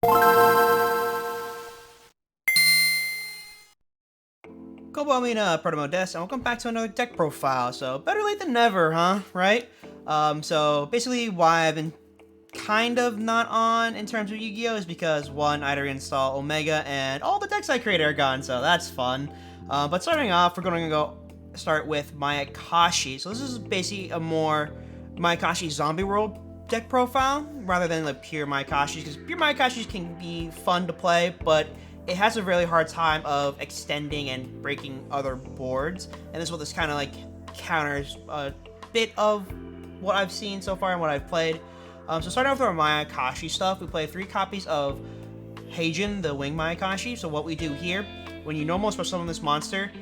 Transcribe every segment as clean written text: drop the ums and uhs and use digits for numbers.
Proto-moto, and welcome back to another deck profile. So, better late than never, huh? Right? So basically why I've been kind of not on in terms of Yu-Gi-Oh! Is because, one, I had to reinstall Omega, and all the decks I created are gone, so that's fun. But starting off, we're going to go start with Mayakashi. So this is basically a more Mayakashi Zombie World deck profile, rather than like pure Mayakashis, because pure Mayakashis can be fun to play, but it has a really hard time of extending and breaking other boards, and this is what this kind of like counters a bit of what I've seen so far and what I've played. So starting off with our Mayakashi stuff, we play 3 copies of Heijin, the Wing Mayakashi. So what we do here, when you normal special summon this monster,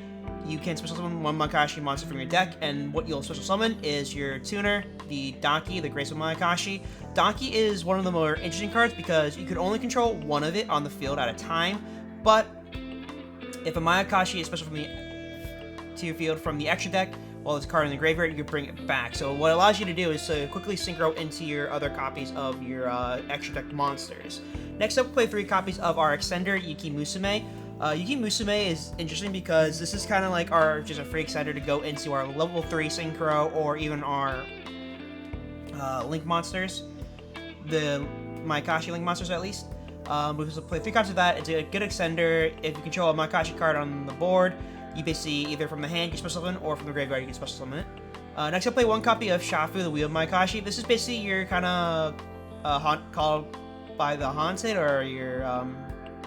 you can special summon one Mayakashi monster from your deck, and what you'll special summon is your tuner, the Daki, the Graceful Mayakashi. Daki is one of the more interesting cards because you could only control one of it on the field at a time, but if a Mayakashi is special from to your field from the extra deck, while it's a card in the graveyard, you can bring it back. So what it allows you to do is to quickly synchro into your other copies of your extra deck monsters. Next up, we play 3 copies of our extender, Yuki Musume. Yuki Musume is interesting because this is kind of like our just a free extender to go into our level 3 synchro or even our link monsters, the Mayakashi link monsters at least. We also play 3 copies of that. It's a good extender. If you control a Mayakashi card on the board, you basically either from the hand you can special summon, or from the graveyard you can special summon it. Next, I'll play 1 copy of Shafu, the Wheel Mayakashi. This is basically your kind of called by the Haunted, or your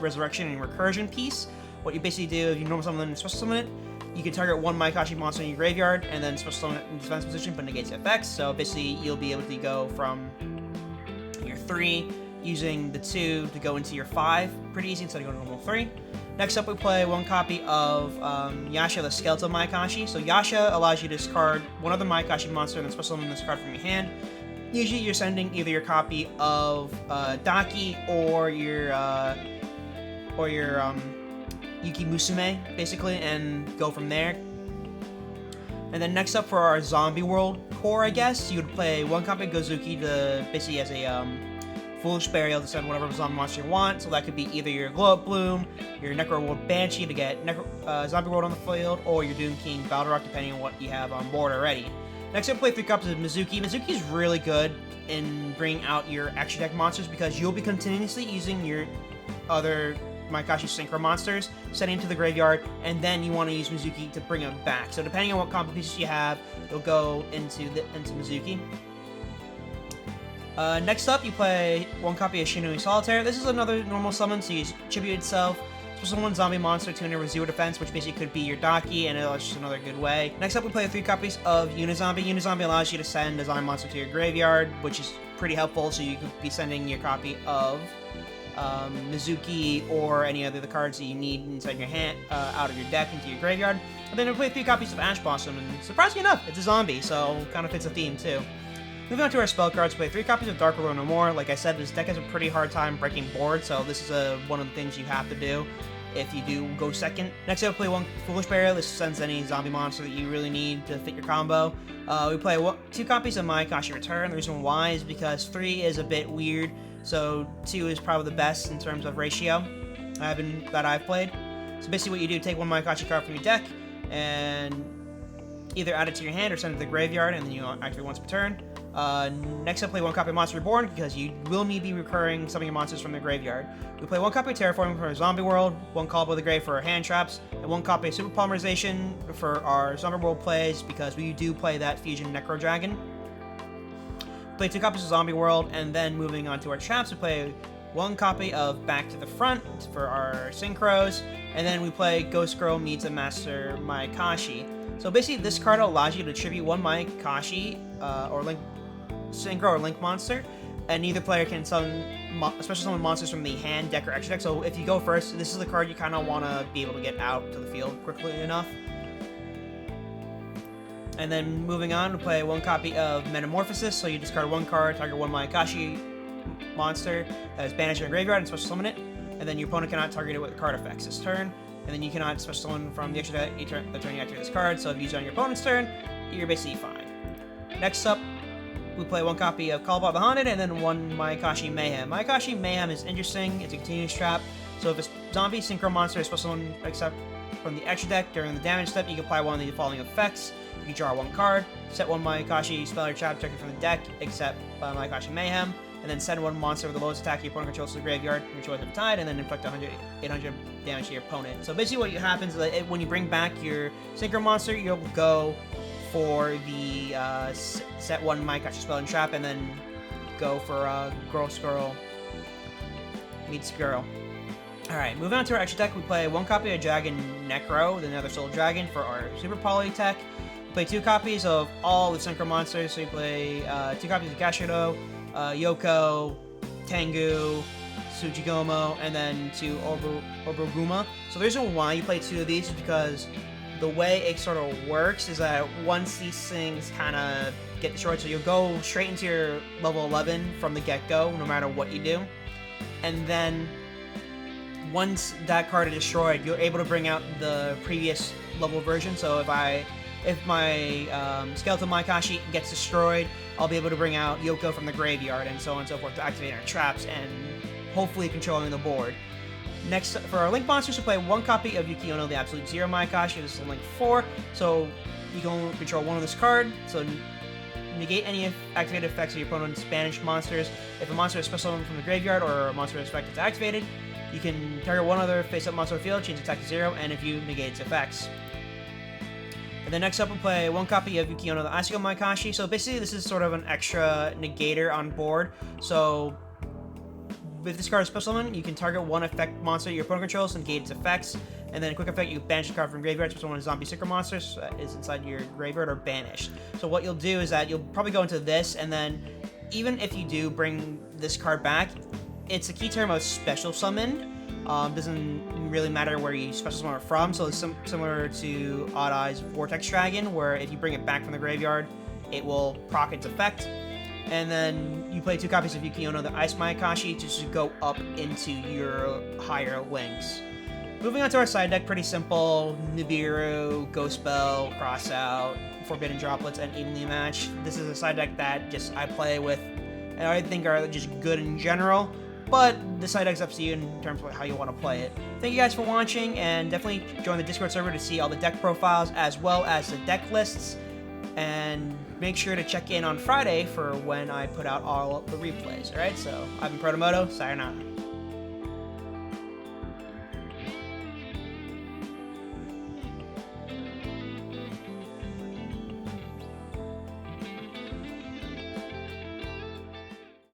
Resurrection and Recursion piece. What you basically do, if you normal summon and special summon it, you can target 1 Mayakashi monster in your graveyard, and then special summon it in defense position, but negates the effects. So basically, you'll be able to go from your 3, using the 2 to go into your 5. Pretty easy instead of going to level 3. Next up, we play 1 copy of Yasha, the Skeletal Mayakashi. So Yasha allows you to discard 1 other Mayakashi monster and then special summon this card from your hand. Usually you're sending either your copy of Daki or your Yuki Musume, basically, and go from there. And then next up for our Zombie World core, I guess, you would play 1 copy of Gozuki to basically as a Foolish Burial to send whatever zombie monster you want. So that could be either your Glow Up Bloom, your Necro World Banshee to get Zombie World on the field, or your Doom King Balrog, depending on what you have on board already. Next up, play 3 copies of Mizuki. Mizuki is really good in bringing out your extra deck monsters because you'll be continuously using your other Mayakashi Synchro monsters, sending them to the graveyard, and then you want to use Mizuki to bring them back. So depending on what combo pieces you have, you'll go into Mizuki. Next up, you play 1 copy of Shinui Solitaire. This is another normal summon, so you use Tribute itself, special 1 zombie monster tuner with 0 defense, which basically could be your Daki, and it's just another good way. Next up, we play 3 copies of Unizombie. Unizombie allows you to send a zombie monster to your graveyard, which is pretty helpful, so you could be sending your copy of Mizuki or any other of the cards that you need inside your hand, out of your deck into your graveyard. And then we play 3 copies of Ash Blossom, and surprisingly enough, it's a zombie, so kind of fits the theme too. Moving on to our spell cards, we play 3 copies of Dark World No More. Like I said, this deck has a pretty hard time breaking board, so this is one of the things you have to do if you do go second. Next up, we play 1 Foolish Burial. This sends any zombie monster that you really need to fit your combo. We play 2 copies of Mayakashi Return. The reason why is because 3 is a bit weird, so 2 is probably the best in terms of ratio that I've played. So basically what you do, take 1 Mayakashi card from your deck, and either add it to your hand or send it to the graveyard, and then you activate once per turn. Next up, play 1 copy of Monster Reborn, because you will need to be recurring some of your monsters from the graveyard. We play 1 copy of Terraforming for our Zombie World, 1 Call by the Grave for our hand traps, and 1 copy of Super Polymerization for our Zombie World plays, because we do play that Fusion Necro Dragon. Play 2 copies of Zombie World, and then moving on to our traps, we play 1 copy of Back to the Front for our Synchros, and then we play Ghost Girl meets a Master Mayakashi. So basically, this card allows you to tribute 1 Mayakashi or Link Synchro or Link monster, and neither player can summon special summon monsters from the hand, deck, or extra deck. So if you go first, this is the card you kind of want to be able to get out to the field quickly enough. And then moving on, we play 1 copy of Metamorphosis. So you discard 1 card, target 1 Mayakashi monster that is banished in your graveyard, and special summon it. And then your opponent cannot target it with card effects this turn. And then you cannot special summon from the extra deck the turn you activate this card. So if you use it on your opponent's turn, you're basically fine. Next up, we play 1 copy of Call Upon the Haunted, and then 1 Mayakashi Mayhem. Mayakashi Mayhem is interesting. It's a continuous trap. So if a zombie synchro monster is special one except from the extra deck during the damage step, you can apply one of the following effects. You can draw 1 card, set 1 Mayakashi spell or trap directly from the deck, except Mayakashi Mayhem, and then send 1 monster with the lowest attack your opponent controls to the graveyard, your choice of tide, and then inflict 800 damage to your opponent. So basically what happens is that when you bring back your synchro monster, you'll go for the set 1 Mayakashi spell and trap, and then go for Girl Squirrel meets Girl. Alright, moving on to our extra deck, we play 1 copy of Dragon Necro, the Nether Soul Dragon, for our Super Poly tech. We play 2 copies of all the synchro monsters, so you play 2 copies of Gashido, Yoko, Tengu, Tsujigomo, and then 2 Obroguma. So the reason why you play 2 of these is because the way it sort of works is that once these things kind of get destroyed, so you'll go straight into your level 11 from the get-go, no matter what you do. And then once that card is destroyed, you're able to bring out the previous level version. So if my Skeletal Mayakashi gets destroyed, I'll be able to bring out Yoko from the graveyard and so on and so forth to activate our traps and hopefully controlling the board. Next, for our Link monsters, we play 1 copy of Yukiono, the Absolute Zero Mayakashi. This is Link 4, so you can only control 1 of this card. So negate any activated effects of your opponent's banished monsters. If a monster is special from the graveyard or a monster is effect is activated, you can target 1 other face-up monster field, change attack to 0, and if you negate its effects. And then next up, we'll play 1 copy of Yukiono, the Icicle Mayakashi. So basically, this is sort of an extra negator on board. So if this card is special summon, you can target 1 effect monster your opponent controls and negate its effects. And then a quick effect, you banish the card from graveyard. Special one of zombie synchro monsters is inside your graveyard or banished. So what you'll do is that you'll probably go into this, and then even if you do bring this card back, it's a key term of special summon. Doesn't really matter where you special summon it from, so it's similar to Odd Eye's Vortex Dragon, where if you bring it back from the graveyard, it will proc its effect. And then you play 2 copies of Yukiono, the Ice Mayakashi, to just go up into your higher links. Moving on to our side deck, pretty simple. Nibiru, Ghost Bell, Crossout, Forbidden Droplets, and Evenly Matched. This is a side deck that just I play with and I think are just good in general. But the side deck's up to you in terms of how you want to play it. Thank you guys for watching, and definitely join the Discord server to see all the deck profiles as well as the deck lists. And make sure to check in on Friday for when I put out all the replays. Alright, so I've been Proto-moto, sayonara.